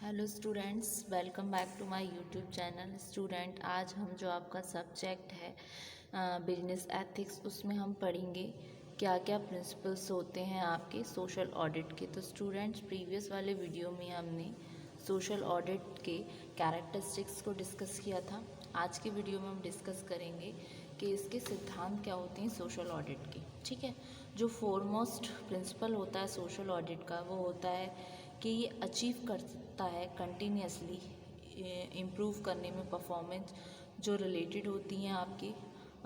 Hello students, welcome back to my YouTube channel. Student, आज हम जो आपका सब्जेक्ट है बिजनेस एथिक्स, उसमें हम पढ़ेंगे क्या क्या प्रिंसिपल्स होते हैं आपके सोशल ऑडिट के। तो स्टूडेंट्स, प्रीवियस वाले वीडियो में हमने सोशल ऑडिट के कैरेक्टरिस्टिक्स को डिस्कस किया था। आज के वीडियो में हम डिस्कस करेंगे कि इसके सिद्धांत क्या होते हैं सोशल ऑडिट के। ठीक है, जो फोरमोस्ट प्रिंसिपल होता है सोशल ऑडिट का, वो होता है कि ये अचीव करता है कंटिन्यूसली इम्प्रूव करने में परफॉर्मेंस जो रिलेटेड होती हैं आपकी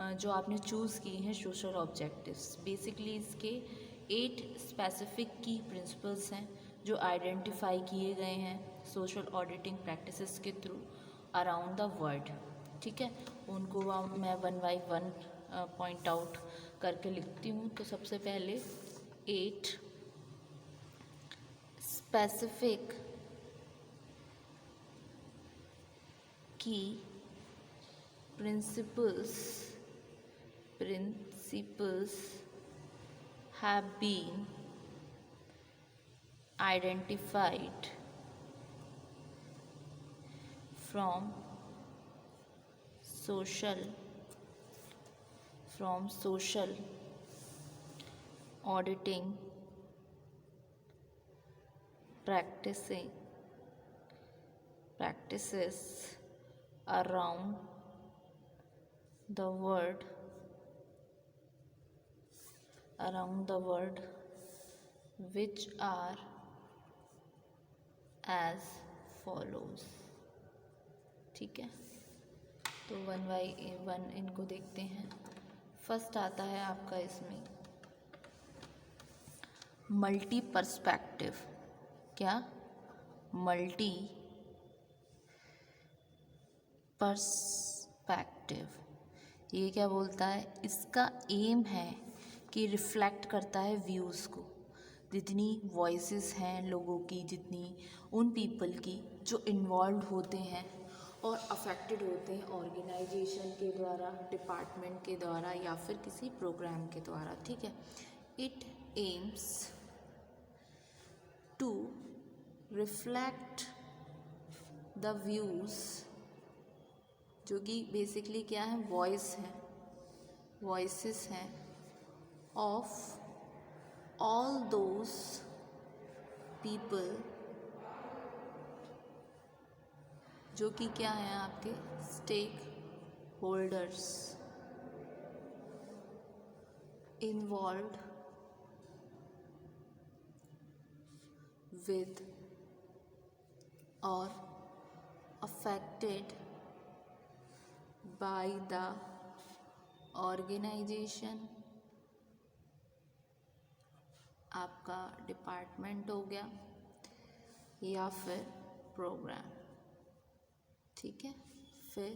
जो आपने चूज़ की हैं सोशल ऑब्जेक्टिव्स। बेसिकली इसके 8 स्पेसिफिक की प्रिंसिपल्स हैं जो आइडेंटिफाई किए गए हैं सोशल ऑडिटिंग प्रैक्टिसेस के थ्रू अराउंड द वर्ल्ड। ठीक है, उनको मैं one by one point out करके लिखती हूँ। तो सबसे पहले 8 specific key principles have been identified from social auditing practices around the world which are as follows। ठीक है, तो वन बाई वन इनको देखते हैं। फर्स्ट आता है आपका इसमें मल्टी पर्सपेक्टिव। क्या? Multi perspective. ये क्या बोलता है? इसका एम है कि रिफ्लेक्ट करता है व्यूज़ को, जितनी वॉइसेस हैं लोगों की, जितनी उन पीपल की जो इन्वॉल्व होते हैं और अफेक्टेड होते हैं ऑर्गेनाइजेशन के द्वारा, डिपार्टमेंट के द्वारा या फिर किसी प्रोग्राम के द्वारा। ठीक है, it aims to reflect the views, जो कि बेसिकली क्या है? वॉइसेस हैं ऑफ ऑल दोज पीपल जो कि क्या हैं? आपके stakeholders involved with or affected by the organization। आपका डिपार्टमेंट हो गया या फिर प्रोग्राम। ठीक है, फिर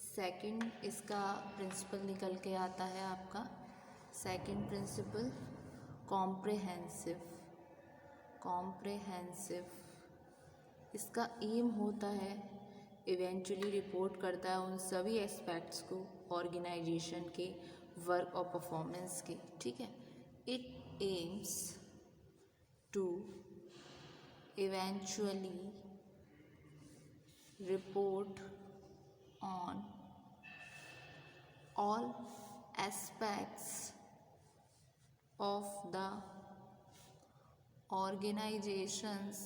सेकंड इसका प्रिंसिपल निकल के आता है आपका सेकंड प्रिंसिपल कॉम्प्रेहेंसिव। इसका एम होता है, इवेंचुअली रिपोर्ट करता है उन सभी एस्पेक्ट्स को ऑर्गेनाइजेशन के वर्क और परफॉर्मेंस के। ठीक है, it aims to eventually report on all aspects of the organization's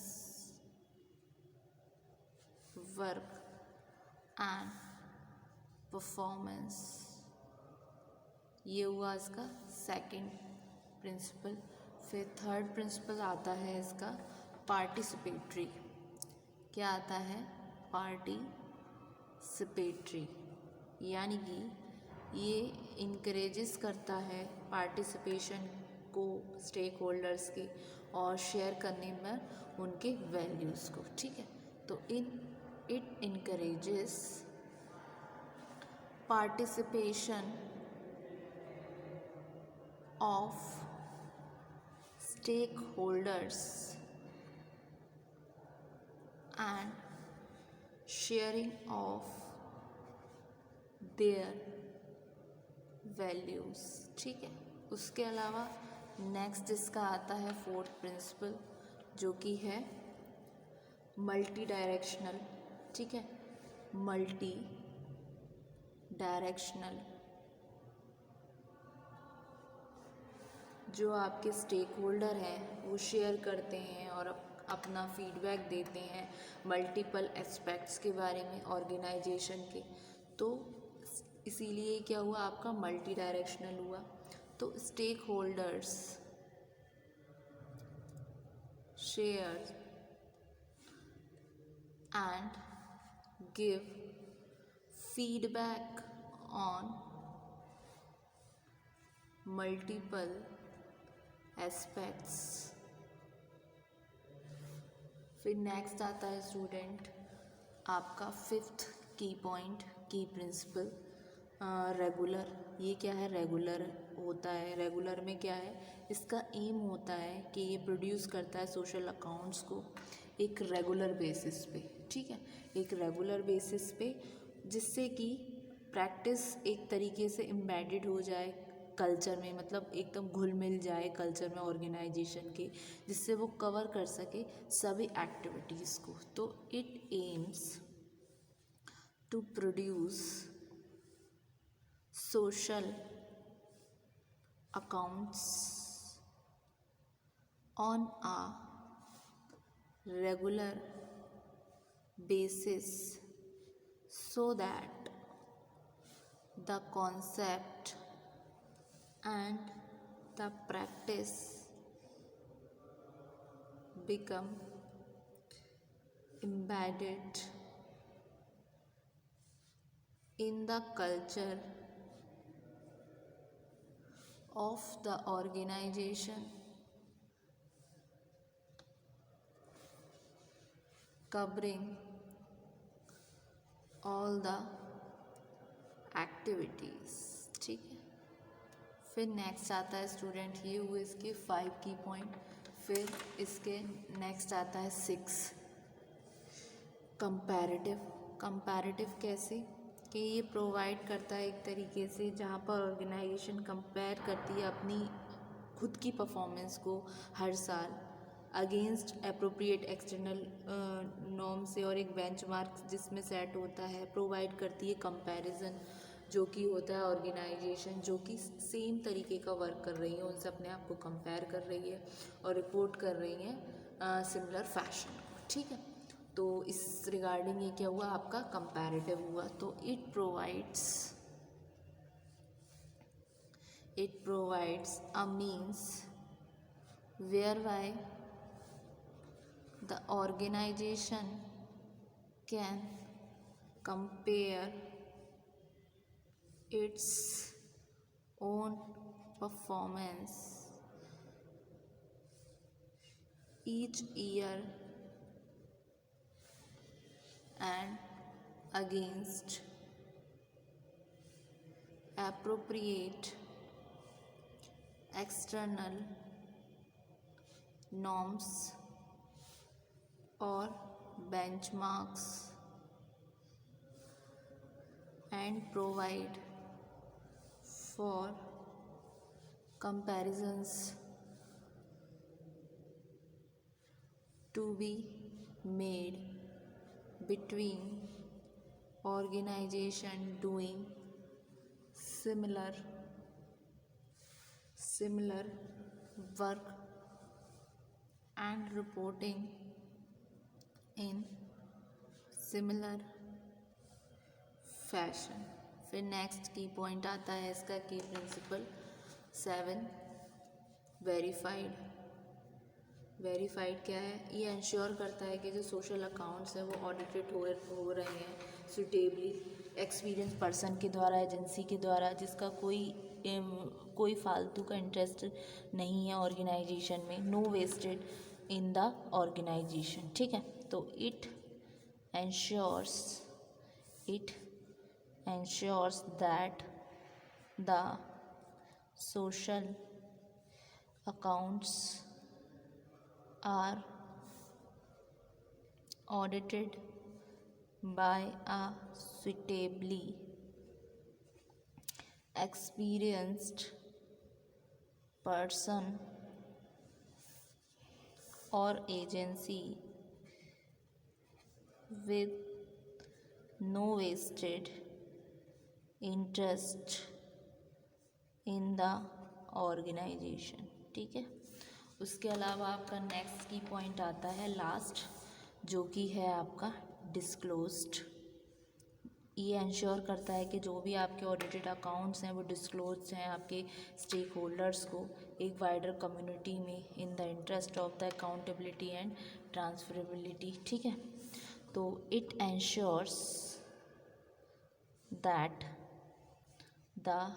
work and performance। ये हुआ इसका सेकंड प्रिंसिपल। फिर थर्ड प्रिंसिपल आता है इसका पार्टिसिपेटरी। क्या आता है? पार्टिसिपेटरी, यानी कि ये इनकरेजेस करता है पार्टिसिपेशन को स्टेक होल्डर्स के और शेयर करने में उनके वैल्यूज़ को। ठीक है, तो it encourages participation of stakeholders and sharing of their values. ठीक है, उसके अलावा नेक्स्ट इसका आता है फोर्थ प्रिंसिपल, जो कि है मल्टी डायरेक्शनल, ठीक है, मल्टी डायरेक्शनल, जो आपके स्टेक होल्डर हैं वो शेयर करते हैं और अपना फीडबैक देते हैं मल्टीपल एस्पेक्ट्स के बारे में ऑर्गेनाइजेशन के। तो इसीलिए क्या हुआ, आपका मल्टी डायरेक्शनल हुआ। तो stakeholders share and give feedback on multiple aspects। फिर नेक्स्ट आता है स्टूडेंट आपका फिफ्थ की पॉइंट, की प्रिंसिपल, रेगुलर। ये क्या है, रेगुलर होता है। रेगुलर में क्या है, इसका एम होता है कि ये प्रोड्यूस करता है सोशल अकाउंट्स को एक रेगुलर बेसिस पे, ठीक है, एक रेगुलर बेसिस पे, जिससे कि प्रैक्टिस एक तरीके से एम्बेडेड हो जाए कल्चर में, मतलब एकदम घुल मिल जाए कल्चर में ऑर्गेनाइजेशन के, जिससे वो कवर कर सके सभी एक्टिविटीज़ को। तो it aims to produce social accounts on a regular basis so that the concept and the practice become embedded in the culture of the organization, covering all the activities, ठीक है। फिर next आता है student, ये हुए इसके 5 की point. फिर इसके नेक्स्ट आता है 6, कंपैरेटिव। कंपैरेटिव कैसे, कि ये प्रोवाइड करता है एक तरीके से जहाँ पर ऑर्गेनाइजेशन कंपेयर करती है अपनी खुद की परफॉर्मेंस को हर साल अगेंस्ट अप्रोप्रिएट एक्सटर्नल नॉर्म से, और एक बेंचमार्क जिसमें सेट होता है, प्रोवाइड करती है कंपैरिजन, जो कि होता है ऑर्गेनाइजेशन जो कि सेम तरीके का वर्क कर रही है उनसे अपने आप को कंपेयर कर रही है और रिपोर्ट कर रही हैं सिमिलर फैशन, ठीक है। तो इस रिगार्डिंग ये क्या हुआ, आपका कंपैरेटिव हुआ। तो it provides a means whereby the organization can compare its own performance each year and against appropriate external norms or benchmarks and provide for comparisons to be made between organization doing similar work and reporting in similar fashion। फिर next की point आता है इसका की principal 7, verified क्या है, ये ensure करता है कि जो सोशल अकाउंट्स हैं वो ऑडिटेड हो रहे हैं सुटेबली एक्सपीरियंस पर्सन के द्वारा, एजेंसी के द्वारा, जिसका कोई फालतू का इंटरेस्ट नहीं है ऑर्गेनाइजेशन में, no vested in the organisation, ठीक है। तो it ensures that the social accounts are audited by a suitably experienced person or agency with no wasted interest in the organization। ठीक है, उसके अलावा आपका नेक्स्ट की पॉइंट आता है लास्ट, जो कि है आपका डिस्क्लोज्ड। ये इंश्योर करता है कि जो भी आपके ऑडिटेड अकाउंट्स हैं वो डिस्क्लोज हैं आपके स्टेक होल्डर्स को एक वाइडर कम्युनिटी में in the interest of the accountability and transferability. ठीक है, तो it ensures that the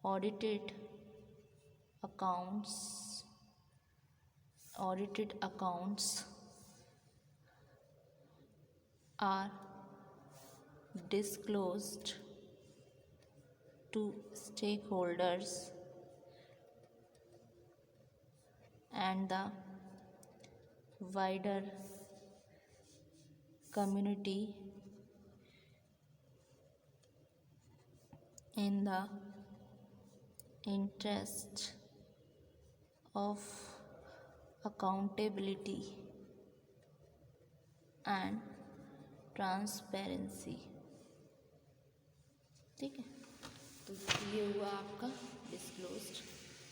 audited accounts are disclosed to stakeholders and the wider community in the interest of accountability and transparency. ठीक है, तो ये हुआ आपका डिस्क्लोज्ड।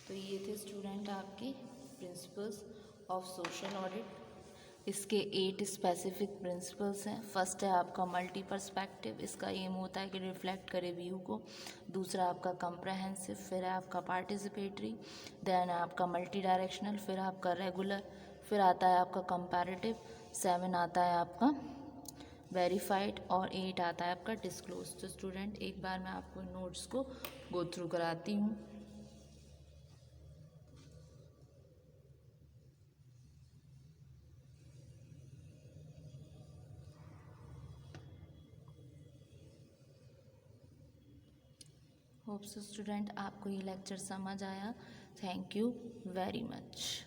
तो ये थे स्टूडेंट आपके प्रिंसिपल्स ऑफ सोशल ऑडिट। इसके 8 स्पेसिफिक प्रिंसिपल्स हैं। फर्स्ट है आपका मल्टी पर्सपेक्टिव, इसका एम होता है कि रिफ्लेक्ट करे व्यू को। दूसरा आपका कंप्रहेंसिव, फिर है आपका पार्टिसिपेटरी, देन है आपका मल्टी डायरेक्शनल, फिर आपका रेगुलर, फिर आता है आपका कंपैरेटिव, 7 आता है आपका वेरीफाइड और 8 आता है आपका डिस्क्लोज। तो स्टूडेंट एक बार मैं आपको नोट्स को गो थ्रू कराती हूँ। होप सो स्टूडेंट आपको ये लेक्चर समझ आया। Thank you very much.